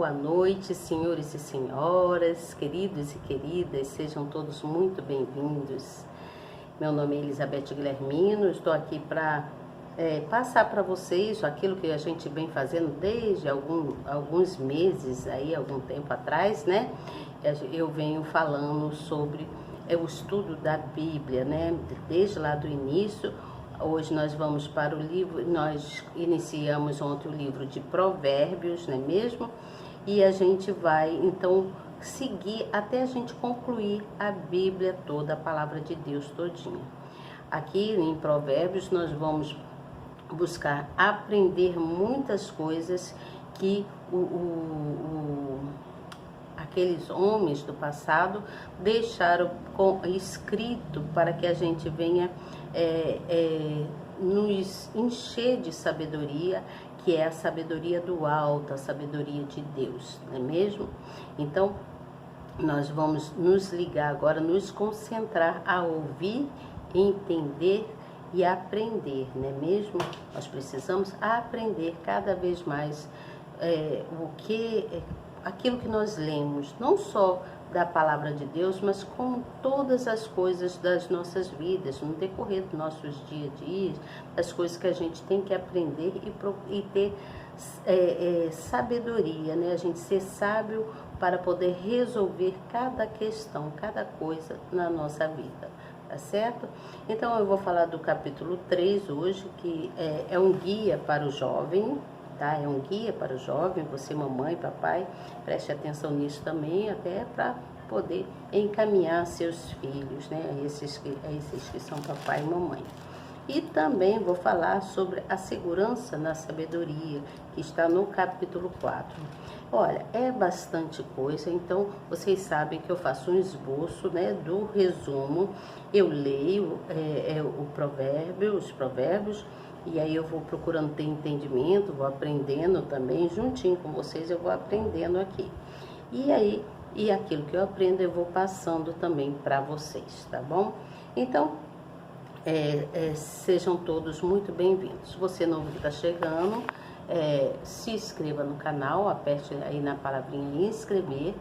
boa noite, senhores e senhoras, queridos e queridas, sejam todos muito bem-vindos. Meu nome é Elizabeth Guilhermino, estou aqui para passar para vocês aquilo que a gente vem fazendo desde alguns meses, algum tempo atrás, né? Eu venho falando sobre o estudo da Bíblia, né? Desde lá do início. Hoje nós vamos para o livro, nós iniciamos ontem o livro de Provérbios, não é mesmo? E a gente vai, então, seguir até a gente concluir a Bíblia toda, a palavra de Deus todinha. Aqui em Provérbios nós vamos buscar aprender muitas coisas que aqueles homens do passado deixaram escrito para que a gente venha nos encher de sabedoria, que é a sabedoria do alto, a sabedoria de Deus, não é mesmo? Então, nós vamos nos ligar agora, nos concentrar a ouvir, entender e aprender, não é mesmo? Nós precisamos aprender cada vez mais aquilo que nós lemos, não só da palavra de Deus, mas como todas as coisas das nossas vidas, no decorrer dos nossos dia a dia, as coisas que a gente tem que aprender e ter sabedoria, né? A gente ser sábio para poder resolver cada questão, cada coisa na nossa vida, tá certo? Então eu vou falar do capítulo 3 hoje, que é um guia para o jovem, tá? É um guia para o jovem, você mamãe, papai, preste atenção nisso também, até para poder encaminhar seus filhos, né? Esses que são papai e mamãe. E também vou falar sobre a segurança na sabedoria, que está no capítulo 4. Olha, é bastante coisa, então vocês sabem que eu faço um esboço, né, do resumo, eu leio os provérbios, e aí eu vou procurando ter entendimento, vou aprendendo também, juntinho com vocês eu vou aprendendo aqui. E aquilo que eu aprendo eu vou passando também para vocês, tá bom? Então, sejam todos muito bem-vindos. Se você novo que está chegando, se inscreva no canal, aperte aí na palavrinha inscrever,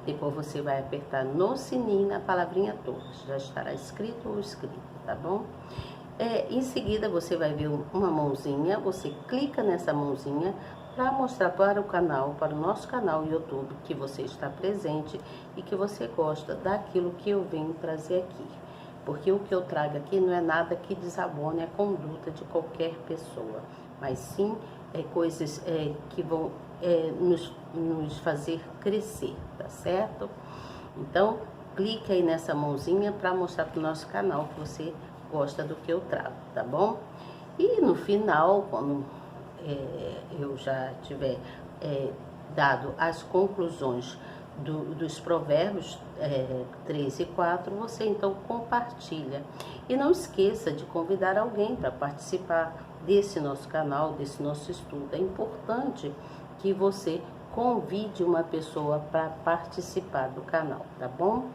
depois você vai apertar no sininho na palavrinha todos, já estará escrito ou escrito, tá bom? Em seguida você vai ver uma mãozinha, você clica nessa mãozinha para mostrar para o canal, para o nosso canal YouTube, que você está presente e que você gosta daquilo que eu venho trazer aqui. Porque o que eu trago aqui não é nada que desabone a conduta de qualquer pessoa, mas sim coisas que vão nos fazer crescer, tá certo? Então, clique aí nessa mãozinha para mostrar para o nosso canal que você gosta do que eu trago, tá bom? E no final, quando eu já tiver dado as conclusões dos provérbios 3 e 4, você então compartilha. E não esqueça de convidar alguém para participar desse nosso canal, desse nosso estudo. É importante que você convide uma pessoa para participar do canal, tá bom?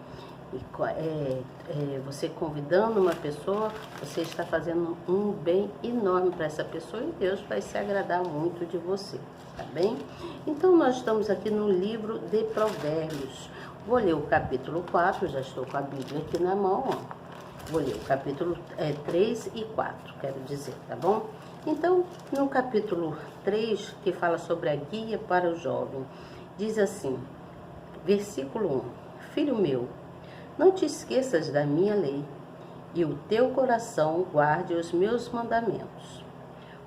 Você convidando uma pessoa, você está fazendo um bem enorme para essa pessoa e Deus vai se agradar muito de você, tá bem? Então nós estamos aqui no livro de Provérbios. Vou ler o capítulo 4, já estou com a Bíblia aqui na mão, ó. Vou ler o capítulo 3 e 4, quero dizer, tá bom? Então, no capítulo 3, que fala sobre a guia para o jovem, diz assim, versículo 1, Filho meu, não te esqueças da minha lei, e o teu coração guarde os meus mandamentos,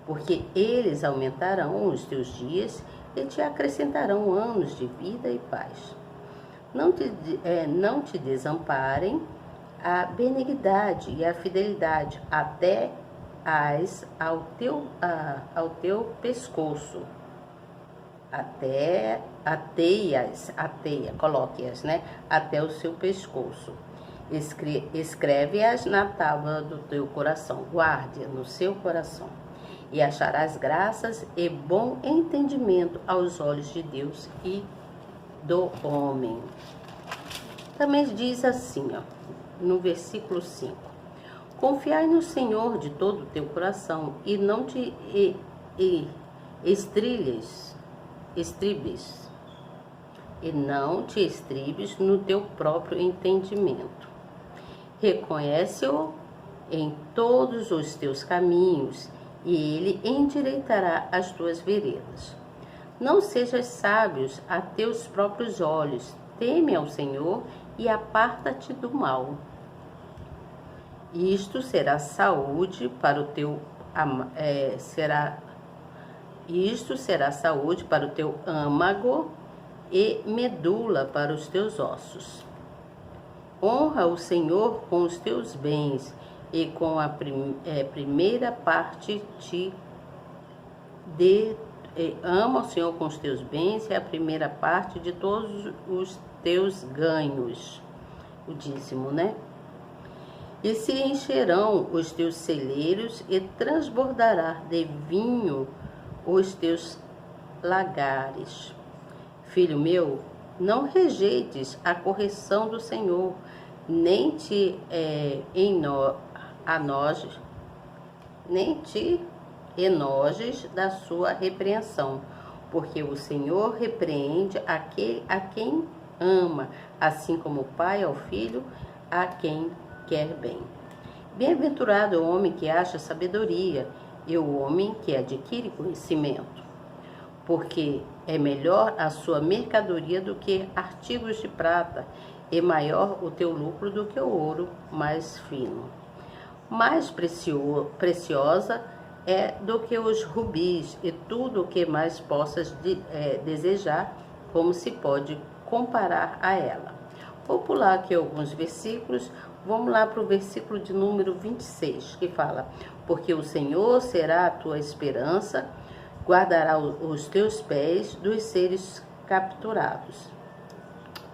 porque eles aumentarão os teus dias e te acrescentarão anos de vida e paz. Não te desamparem a benignidade e a fidelidade até ao teu pescoço. Coloque-as, né? Até o seu pescoço. Escreve-as na tábua do teu coração, guarde no seu coração, e acharás graças e bom entendimento aos olhos de Deus e do homem. Também diz assim, ó, no versículo 5, confiai no Senhor de todo o teu coração e não te estribes e não te estribes no teu próprio entendimento. Reconhece-o em todos os teus caminhos, e ele endireitará as tuas veredas. Não sejas sábios a teus próprios olhos, teme ao Senhor e aparta-te do mal. Isto será saúde para o teu âmago e medula para os teus ossos. Honra o Senhor com os teus bens, e com a primeira parte ama o Senhor com os teus bens e a primeira parte de todos os teus ganhos, o dízimo, né? E se encherão os teus celeiros e transbordará de vinho os teus lagares. Filho meu, não rejeites a correção do Senhor, nem te enojes da sua repreensão, porque o Senhor repreende aquele a quem ama, assim como o pai ao filho, a quem quer bem. Bem-aventurado o homem que acha sabedoria e o homem que adquire conhecimento, porque é melhor a sua mercadoria do que artigos de prata, e maior o teu lucro do que o ouro mais fino. Mais preciosa é do que os rubis, e tudo o que mais possas desejar, como se pode comparar a ela. Vou pular aqui alguns versículos. Vamos lá para o versículo de número 26, que fala: porque o Senhor será a tua esperança, guardará os teus pés dos seres capturados.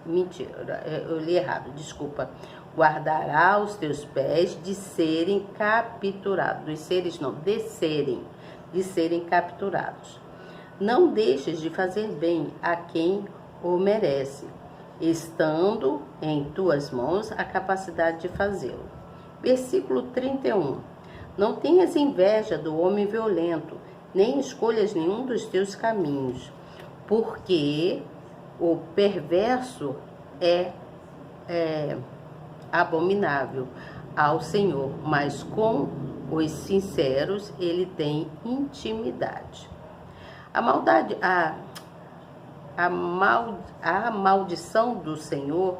Mentira, eu li errado, desculpa. Guardará os teus pés de serem capturados, dos seres não, de serem capturados. Não deixes de fazer bem a quem o merece, estando em tuas mãos a capacidade de fazê-lo. Versículo 31. Não tenhas inveja do homem violento, nem escolhas nenhum dos teus caminhos, porque o perverso é abominável ao Senhor, mas com os sinceros ele tem intimidade. A maldição do Senhor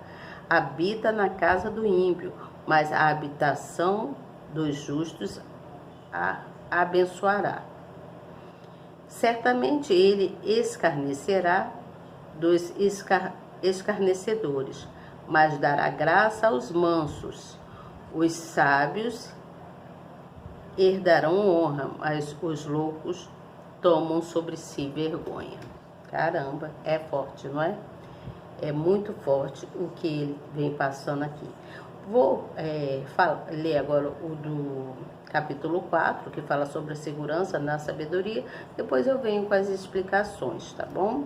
habita na casa do ímpio, mas a habitação dos justos a abençoará. Certamente ele escarnecerá dos escarnecedores, mas dará graça aos mansos. Os sábios herdarão honra, mas os loucos tomam sobre si vergonha. Caramba, é forte, não é? É muito forte o que ele vem passando aqui. Vou ler agora o do capítulo 4, que fala sobre a segurança na sabedoria. Depois eu venho com as explicações, tá bom?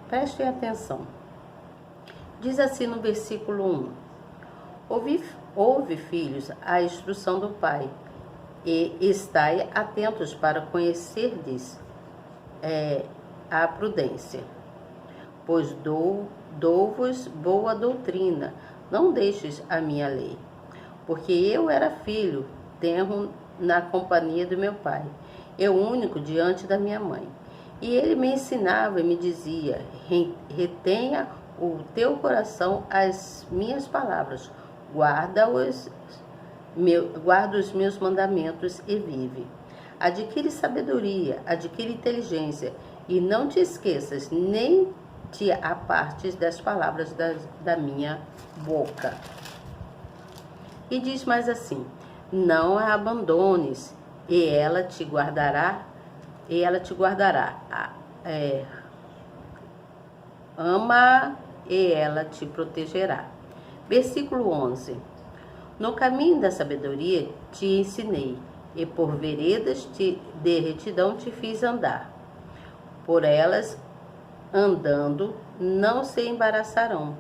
Prestem atenção. Diz assim no versículo 1: Ouve, filhos, a instrução do Pai, e estai atentos para conhecerdes a prudência, pois dou-vos boa doutrina. Não deixes a minha lei, porque eu era filho, tenro na companhia do meu pai, eu único diante da minha mãe. E ele me ensinava e me dizia: retenha o teu coração as minhas palavras, guarda os meus mandamentos e vive. Adquire sabedoria, adquire inteligência, e não te esqueças, nem te apartes das palavras da minha boca. E diz mais assim: não a abandones, e ela te guardará. Ama e ela te protegerá. Versículo 11. No caminho da sabedoria te ensinei, e por veredas de retidão te fiz andar. Por elas andando não se embaraçarão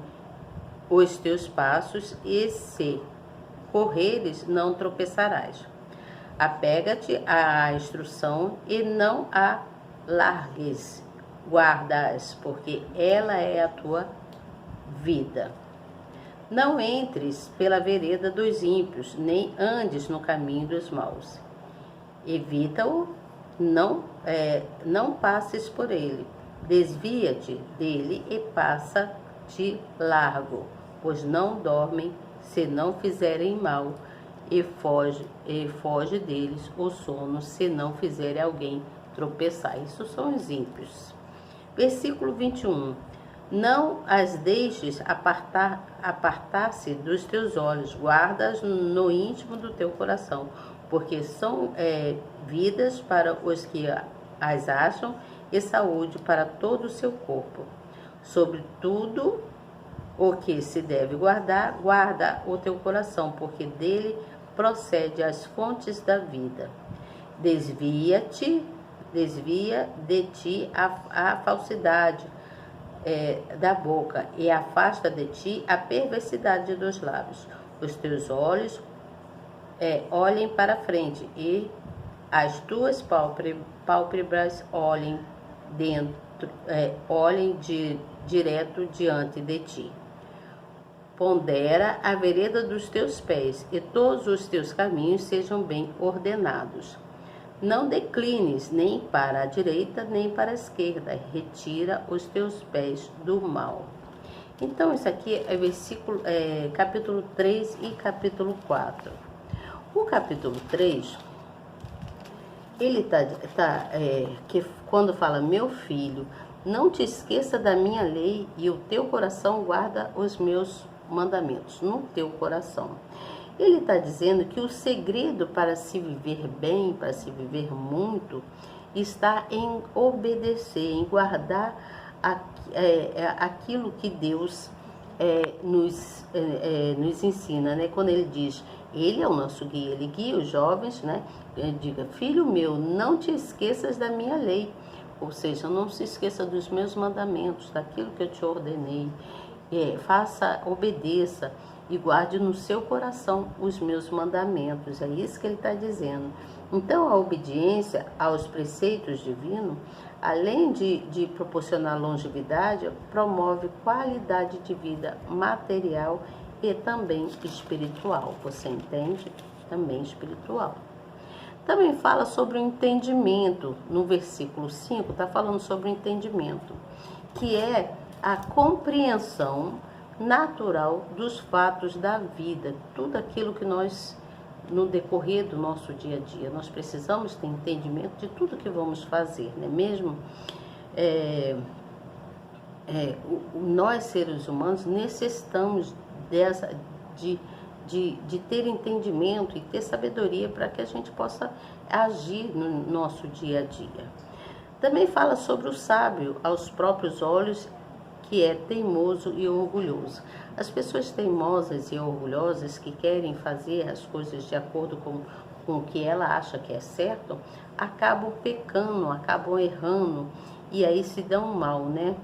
os teus passos, e se correres não tropeçarás. Apega-te à instrução e não a largues. Guarda-as, porque ela é a tua vida. Não entres pela vereda dos ímpios, nem andes no caminho dos maus. Evita-o, não passes por ele. Desvia-te dele e passa de largo, pois não dormem se não fizerem mal, e foge deles o sono se não fizerem alguém tropeçar. Isso são os ímpios. Versículo 21. Não as deixes apartar-se dos teus olhos, guarda-as no íntimo do teu coração, porque são vidas para os que as acham e saúde para todo o seu corpo. Sobre tudo o que se deve guardar, guarda o teu coração, porque dele procede as fontes da vida. Desvia de ti a falsidade da boca e afasta de ti a perversidade dos lábios. Os teus olhos olhem para frente e as tuas pálpebras olhem direto diante de ti. Pondera a vereda dos teus pés, e todos os teus caminhos sejam bem ordenados. Não declines nem para a direita, nem para a esquerda. Retira os teus pés do mal. Então, isso aqui é capítulo 3 e capítulo 4. O capítulo 3, ele que quando fala, meu filho, não te esqueça da minha lei e o teu coração guarda os meus mandamentos no teu coração. Ele está dizendo que o segredo para se viver bem, para se viver muito, está em obedecer, em guardar aquilo que Deus nos ensina, né? Quando ele diz, ele é o nosso guia, ele guia os jovens, né? Ele diga, filho meu, não te esqueças da minha lei, ou seja, não se esqueça dos meus mandamentos, daquilo que eu te ordenei. Obedeça e guarde no seu coração os meus mandamentos. É isso que ele está dizendo. Então, a obediência aos preceitos divinos, além de proporcionar longevidade, promove qualidade de vida material e também espiritual. Você entende? Também espiritual. Também fala sobre o entendimento. No versículo 5, está falando sobre o entendimento, que é a compreensão natural dos fatos da vida, tudo aquilo que nós, no decorrer do nosso dia a dia, nós precisamos ter entendimento de tudo que vamos fazer, não é mesmo? Nós, seres humanos, necessitamos de ter entendimento e ter sabedoria para que a gente possa agir no nosso dia a dia. Também fala sobre o sábio aos próprios olhos, que é teimoso e orgulhoso. As pessoas teimosas e orgulhosas que querem fazer as coisas de acordo com o que ela acha que é certo, acabam pecando, acabam errando e aí se dão mal, né?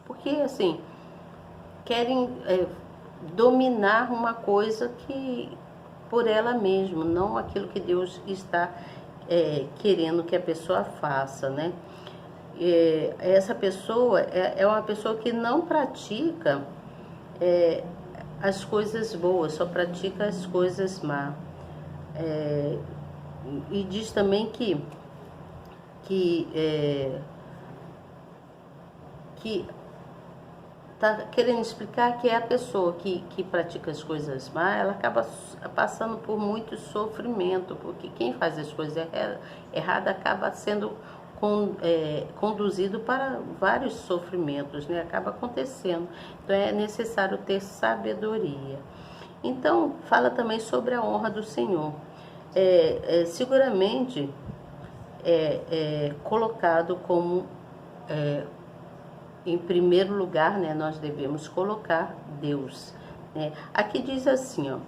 Porque assim, querem dominar uma coisa que por ela mesma, não aquilo que Deus está querendo que a pessoa faça, né? Essa pessoa é uma pessoa que não pratica as coisas boas, só pratica as coisas más. E diz também que está querendo explicar que é a pessoa que pratica as coisas más, ela acaba passando por muito sofrimento, porque quem faz as coisas erradas acaba sendo conduzido para vários sofrimentos, né? Acaba acontecendo. Então é necessário ter sabedoria. Então fala também sobre a honra do Senhor. Seguramente colocado como em primeiro lugar, né? Nós devemos colocar Deus, né? Aqui diz assim, ó,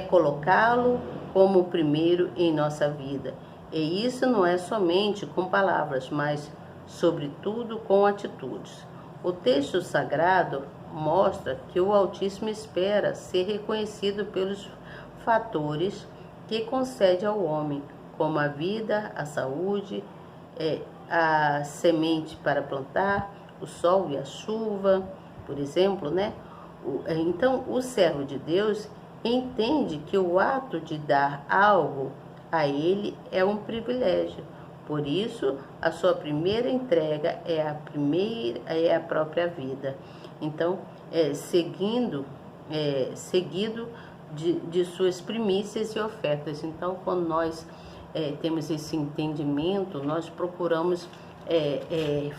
colocá-lo como o primeiro em nossa vida. E isso não é somente com palavras, mas, sobretudo, com atitudes. O texto sagrado mostra que o Altíssimo espera ser reconhecido pelos fatores que concede ao homem, como a vida, a saúde a semente para plantar, o sol e a chuva, por exemplo, né? Então, o servo de Deus entende que o ato de dar algo a ele é um privilégio. Por isso, a sua primeira entrega é a própria vida. Então, seguido de suas primícias e ofertas. Então, quando nós temos esse entendimento, nós procuramos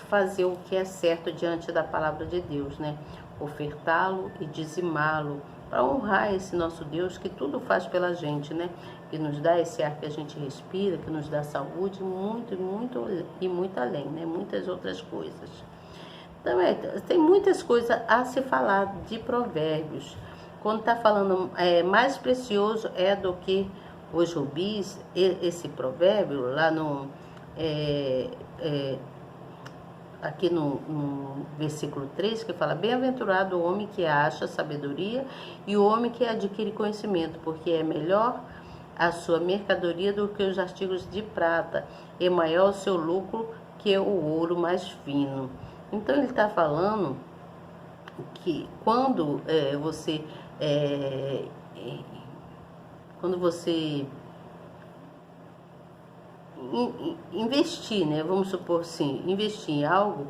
fazer o que é certo diante da palavra de Deus, né? Ofertá-lo e dizimá-lo, para honrar esse nosso Deus que tudo faz pela gente, né? Que nos dá esse ar que a gente respira, que nos dá saúde, muito além, né? Muitas outras coisas. Então, tem muitas coisas a se falar de Provérbios. Quando está falando, mais precioso é do que os rubis, esse provérbio, lá no... aqui no versículo 3, que fala: bem-aventurado o homem que acha sabedoria e o homem que adquire conhecimento, porque é melhor a sua mercadoria do que os artigos de prata, e maior o seu lucro que o ouro mais fino. Então ele está falando que quando você investir, né? Vamos supor assim, investir em algo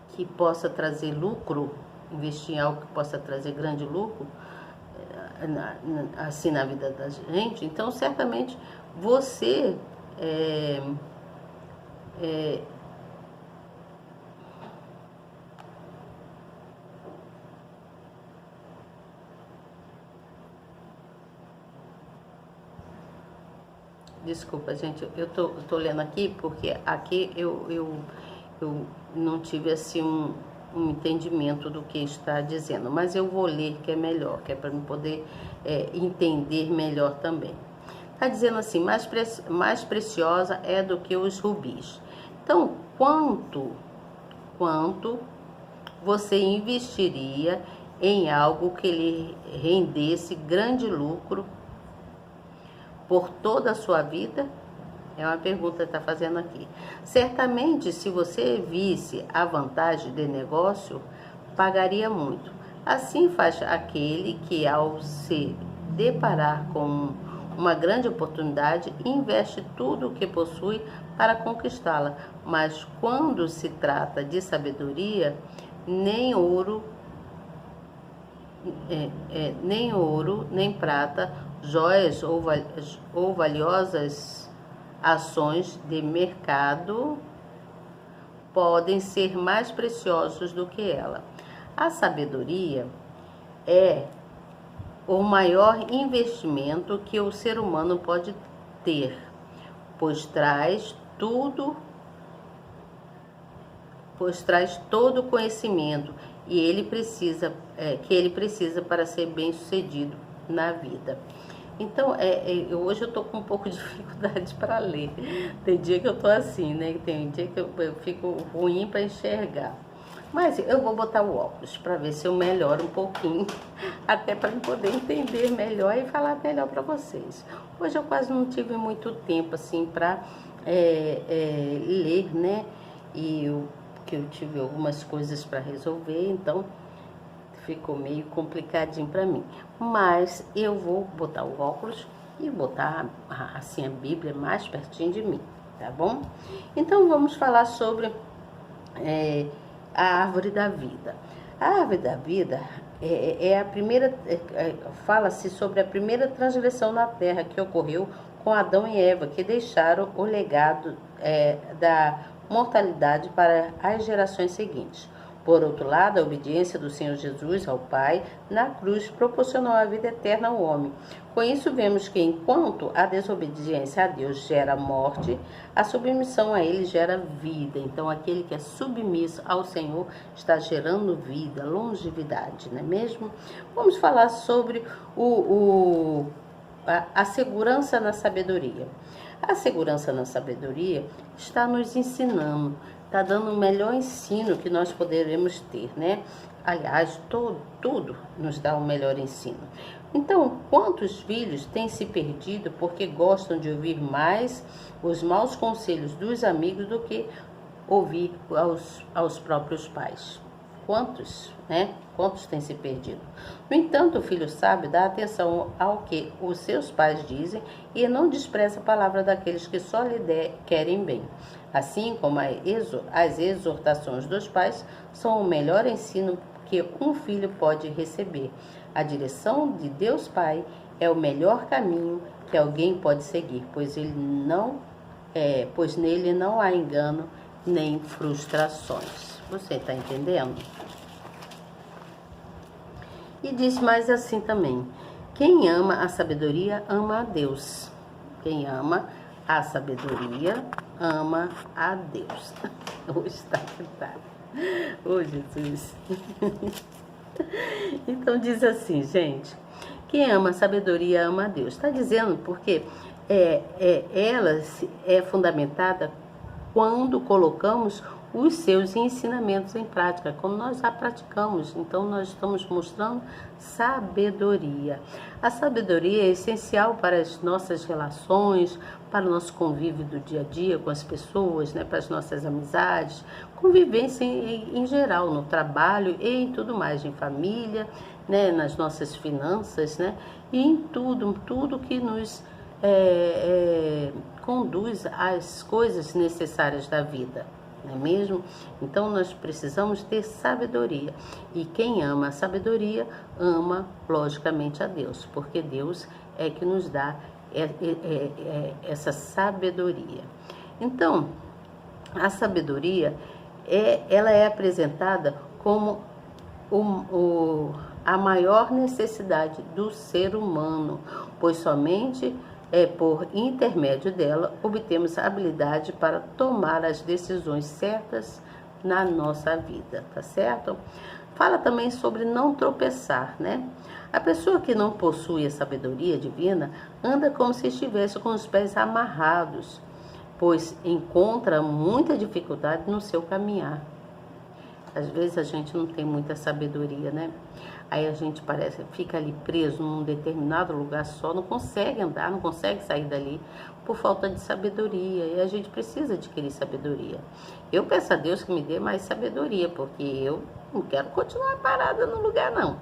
que possa trazer lucro, investir em algo que possa trazer grande lucro, assim na vida da gente. Então, certamente você desculpa, gente, eu tô lendo aqui porque aqui eu não tive assim um entendimento do que está dizendo, mas eu vou ler que é melhor, que é para eu poder entender melhor também. Está dizendo assim: mais preciosa é do que os rubis. Então, quanto você investiria em algo que lhe rendesse grande lucro por toda a sua vida? É uma pergunta que está fazendo aqui. Certamente, se você visse a vantagem de negócio, pagaria muito. Assim faz aquele que, ao se deparar com uma grande oportunidade, investe tudo o que possui para conquistá-la. Mas quando se trata de sabedoria, nem ouro, nem prata, joias ou valiosas ações de mercado podem ser mais preciosos do que ela. A sabedoria é o maior investimento que o ser humano pode ter, pois traz todo o conhecimento que ele precisa para ser bem-sucedido na vida. Então, hoje eu estou com um pouco de dificuldade para ler. Tem dia que eu estou assim, né? Tem dia que eu fico ruim para enxergar. Mas eu vou botar o óculos para ver se eu melhoro um pouquinho, até para poder entender melhor e falar melhor para vocês. Hoje eu quase não tive muito tempo assim para ler, né? Que eu tive algumas coisas para resolver, então ficou meio complicadinho para mim. Mas eu vou botar o óculos e botar assim a Bíblia mais pertinho de mim, tá bom? Então vamos falar sobre a árvore da vida. A árvore da vida é a primeira, fala-se sobre a primeira transgressão na terra que ocorreu com Adão e Eva, que deixaram o legado da mortalidade para as gerações seguintes. Por outro lado, a obediência do Senhor Jesus ao Pai na cruz proporcionou a vida eterna ao homem. Com isso, vemos que enquanto a desobediência a Deus gera morte, a submissão a Ele gera vida. Então, aquele que é submisso ao Senhor está gerando vida, longevidade, não é mesmo? Vamos falar sobre a segurança na sabedoria. A segurança na sabedoria está nos ensinando, está dando o melhor ensino que nós poderemos ter, né? Aliás, tudo nos dá o melhor ensino. Então, quantos filhos têm se perdido porque gostam de ouvir mais os maus conselhos dos amigos do que ouvir aos próprios pais? Quantos, né? Quantos têm se perdido? No entanto, o filho sábio dá atenção ao que os seus pais dizem e não despreza a palavra daqueles que só lhe querem bem. Assim como as exortações dos pais são o melhor ensino que um filho pode receber. A direção de Deus Pai é o melhor caminho que alguém pode seguir, pois nele não há engano nem frustrações. Você está entendendo? E diz mais assim também: quem ama a sabedoria ama a Deus. Quem ama a sabedoria ama a Deus. Hoje está verdade. Ô, Jesus. Então diz assim, gente: quem ama a sabedoria ama a Deus. Está dizendo porque ela é fundamentada quando colocamos os seus ensinamentos em prática, quando nós a praticamos. Então nós estamos mostrando sabedoria. A sabedoria é essencial para as nossas relações, para o nosso convívio do dia a dia com as pessoas, né, para as nossas amizades, convivência em geral, no trabalho e em tudo mais, em família, né, nas nossas finanças, né, e em tudo que nos conduz às coisas necessárias da vida, não é mesmo? Então nós precisamos ter sabedoria, e quem ama a sabedoria ama logicamente a Deus, porque Deus é que nos dá essa sabedoria. Então a sabedoria ela é apresentada como a maior necessidade do ser humano, pois somente por intermédio dela obtemos a habilidade para tomar as decisões certas na nossa vida, tá certo? Fala também sobre não tropeçar, né? A pessoa que não possui a sabedoria divina anda como se estivesse com os pés amarrados, pois encontra muita dificuldade no seu caminhar. Às vezes a gente não tem muita sabedoria, né? Aí a gente fica ali preso num determinado lugar só, não consegue andar, não consegue sair dali por falta de sabedoria. E a gente precisa adquirir sabedoria. Eu peço a Deus que me dê mais sabedoria, porque eu não quero continuar parada no lugar, não.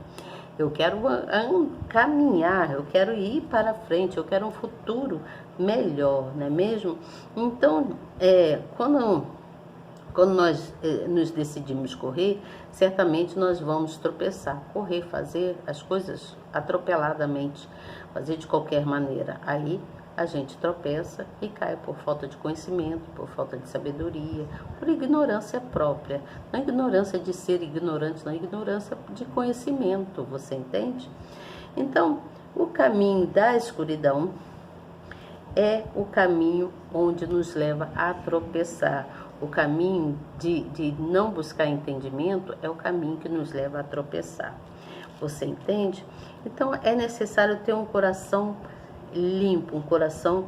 Eu quero caminhar, eu quero ir para frente, eu quero um futuro melhor, não é mesmo? Então, quando nós nos decidimos correr, certamente nós vamos tropeçar. Correr, fazer as coisas atropeladamente, fazer de qualquer maneira. Aí a gente tropeça e cai por falta de conhecimento, por falta de sabedoria, por ignorância própria. Não é ignorância de ser ignorante, não é ignorância de conhecimento, você entende? Então, o caminho da escuridão é o caminho onde nos leva a tropeçar. O caminho de não buscar entendimento é o caminho que nos leva a tropeçar. Você entende? Então é necessário ter um coração limpo, um coração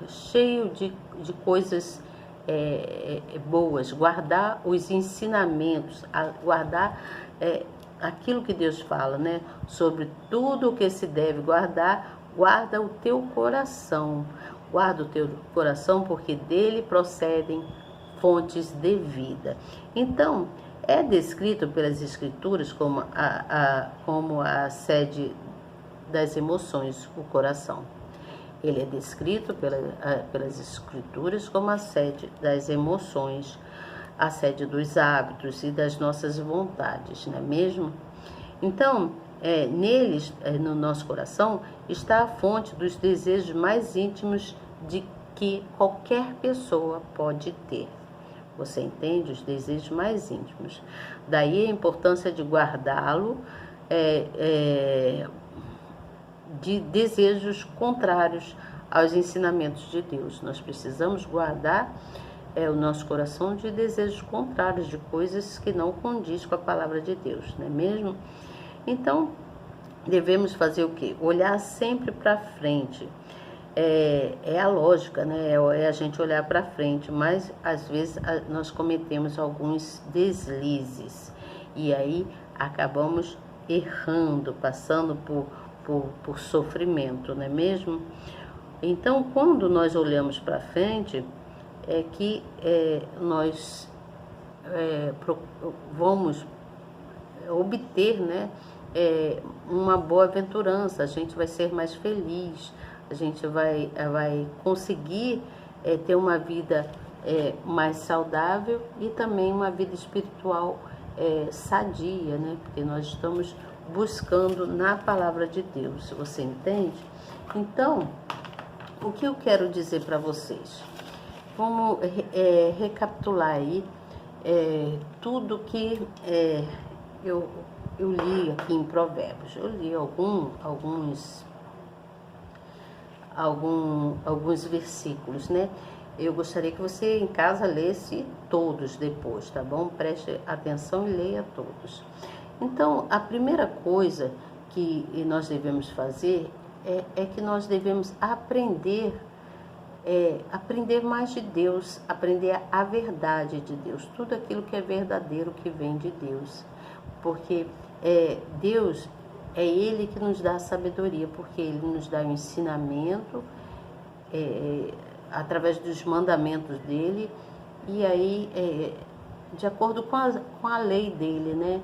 cheio de coisas boas, guardar os ensinamentos, guardar aquilo que Deus fala, né? Sobre tudo o que se deve guardar, guarda o teu coração. Guarda o teu coração, porque dele procedem fontes de vida. Então, é descrito pelas Escrituras como a sede das emoções, o coração. Ele é descrito pelas Escrituras como a sede das emoções, a sede dos hábitos e das nossas vontades, não é mesmo? Então, neles, no nosso coração, está a fonte dos desejos mais íntimos de que qualquer pessoa pode ter. Você entende? Os desejos mais íntimos. Daí a importância de guardá-lo de desejos contrários aos ensinamentos de Deus. Nós precisamos guardar o nosso coração de desejos contrários, de coisas que não condiz com a palavra de Deus, não é mesmo? Então, devemos fazer o quê? Olhar sempre para frente. É a lógica, né? É a gente olhar para frente, mas às vezes nós cometemos alguns deslizes e aí acabamos errando, passando por sofrimento, não é mesmo? Então, quando nós olhamos para frente, é que nós vamos obter, né, uma boa aventurança, a gente vai ser mais feliz, a gente vai conseguir ter uma vida mais saudável e também uma vida espiritual sadia, né, porque nós estamos buscando na palavra de Deus, você entende? Então, o que eu quero dizer para vocês? Vamos recapitular aí tudo que eu li aqui em Provérbios. Eu li alguns versículos, né? Eu gostaria que você em casa lesse todos depois, tá bom? Preste atenção e leia todos. Então, a primeira coisa que nós devemos fazer é que nós devemos aprender mais de Deus, aprender a verdade de Deus, tudo aquilo que é verdadeiro que vem de Deus, porque Deus é Ele que nos dá a sabedoria, porque Ele nos dá o ensinamento através dos mandamentos dEle, e aí de acordo com a lei dEle, né?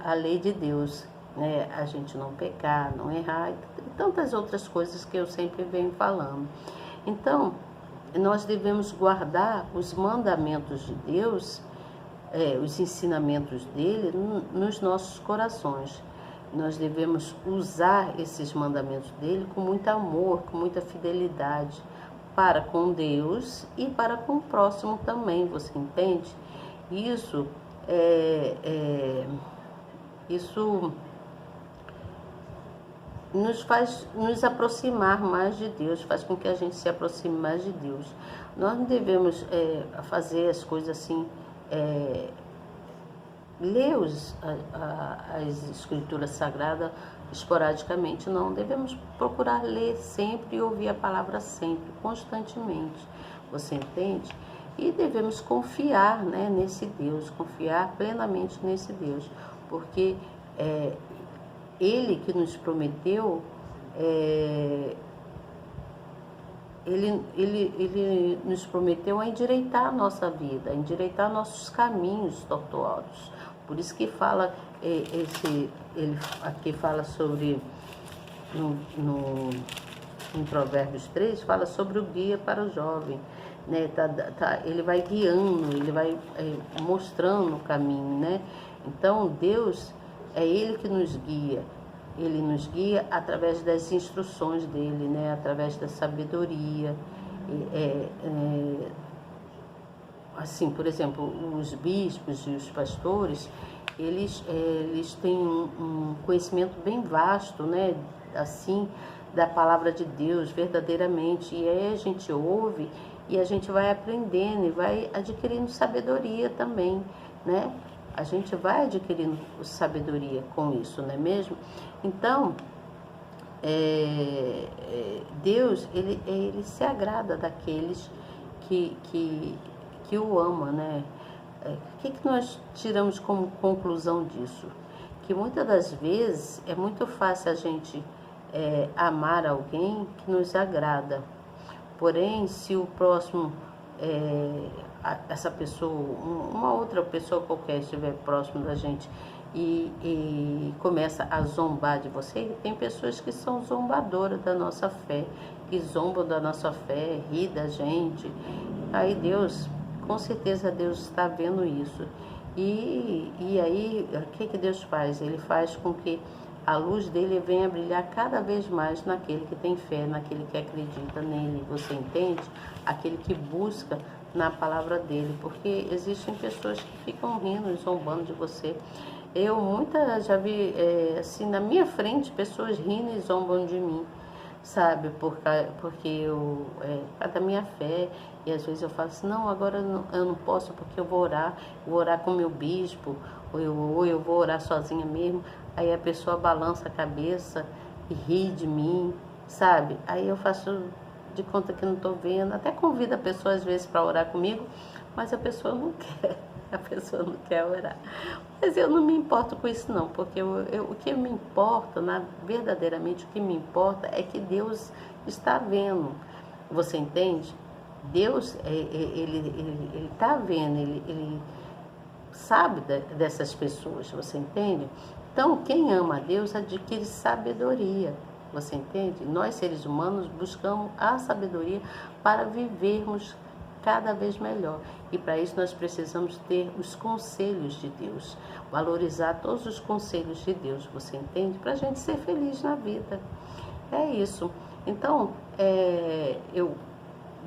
A lei de Deus, né? A gente não pecar, não errar e tantas outras coisas que eu sempre venho falando. Então, nós devemos guardar os mandamentos de Deus, os ensinamentos dele nos nossos corações. Nós devemos usar esses mandamentos dele com muito amor, com muita fidelidade para com Deus e para com o próximo também, você entende? Isso nos faz nos aproximar mais de Deus, faz com que a gente se aproxime mais de Deus. Nós não devemos fazer as coisas assim, ler as escrituras sagradas esporadicamente, não. Devemos procurar ler sempre e ouvir a palavra sempre, constantemente, você entende? E devemos confiar, né, nesse Deus, confiar plenamente nesse Deus, porque Ele que nos prometeu, ele nos prometeu a endireitar a nossa vida, a endireitar nossos caminhos tortuosos. Por isso que fala, ele aqui fala sobre, em Provérbios 3, fala sobre o guia para o jovem. Né? Ele vai guiando, ele vai mostrando o caminho, né? Então, Deus é Ele que nos guia. Ele nos guia através das instruções dele, né? Através da sabedoria. Assim, por exemplo, os bispos e os pastores, eles têm um conhecimento bem vasto, né? Assim, da palavra de Deus, verdadeiramente. E aí a gente ouve e a gente vai aprendendo e vai adquirindo sabedoria também, né? A gente vai adquirindo sabedoria com isso, não é mesmo? Então, Deus, ele se agrada daqueles que o amam, né? O que nós tiramos como conclusão disso? Que muitas das vezes é muito fácil a gente amar alguém que nos agrada. Porém, se o próximo, essa pessoa, uma outra pessoa qualquer estiver próximo da gente e começa a zombar de você, tem pessoas que são zombadoras da nossa fé, que zombam da nossa fé, ri da gente. Aí Deus, com certeza Deus está vendo isso. E aí, o que Deus faz? Ele faz com que a luz dele venha brilhar cada vez mais naquele que tem fé, naquele que acredita nele, você entende? Aquele que busca na palavra dele, porque existem pessoas que ficam rindo e zombando de você. Eu já vi, assim, na minha frente, pessoas rindo e zombam de mim, sabe? Porque eu, por causa da minha fé, e às vezes eu falo assim, não, agora eu não posso porque eu vou orar com o meu bispo, ou eu vou orar sozinha mesmo. Aí a pessoa balança a cabeça e ri de mim, sabe? Aí eu faço de conta que não estou vendo. Até convido a pessoa às vezes para orar comigo, mas a pessoa não quer. a pessoa não quer orar. Mas eu não me importo com isso não, porque o que me importa, verdadeiramente o que me importa é que Deus está vendo. Você entende? Deus, ele está vendo, ele sabe dessas pessoas, você entende? Então, quem ama a Deus adquire sabedoria, você entende? Nós, seres humanos, buscamos a sabedoria para vivermos cada vez melhor. E para isso nós precisamos ter os conselhos de Deus, valorizar todos os conselhos de Deus, você entende? Para a gente ser feliz na vida. É isso. Então, eu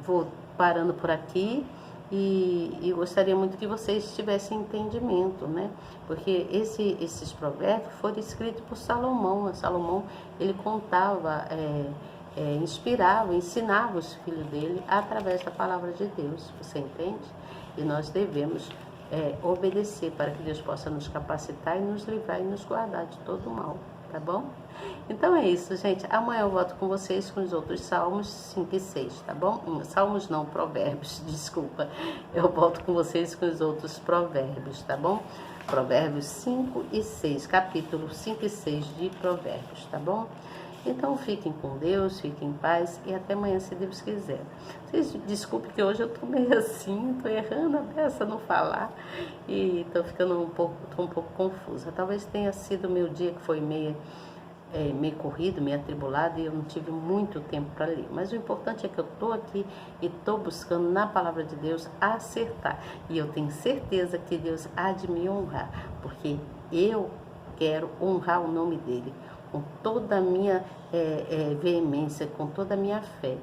vou parando por aqui e gostaria muito que vocês tivessem entendimento, né? Porque esses provérbios foram escritos por Salomão. Salomão, ele contava, inspirava, ensinava os filhos dele através da palavra de Deus, você entende? E nós devemos obedecer para que Deus possa nos capacitar e nos livrar e nos guardar de todo o mal, tá bom? Então é isso, gente. Amanhã eu volto com vocês com os outros Salmos 5 e 6, tá bom? Salmos não, Provérbios, desculpa. Eu volto com vocês com os outros Provérbios, tá bom? Provérbios 5 e 6, capítulo 5 e 6 de Provérbios, tá bom? Então fiquem com Deus, fiquem em paz e até amanhã, se Deus quiser. Vocês desculpem que hoje eu tô meio assim, tô errando a beça no falar e tô ficando um pouco confusa. Talvez tenha sido o meu dia que foi meio corrido, meio atribulado, e eu não tive muito tempo para ler. Mas o importante é que eu estou aqui e estou buscando na palavra de Deus acertar. E eu tenho certeza que Deus há de me honrar, porque eu quero honrar o nome dele com toda a minha veemência, com toda a minha fé.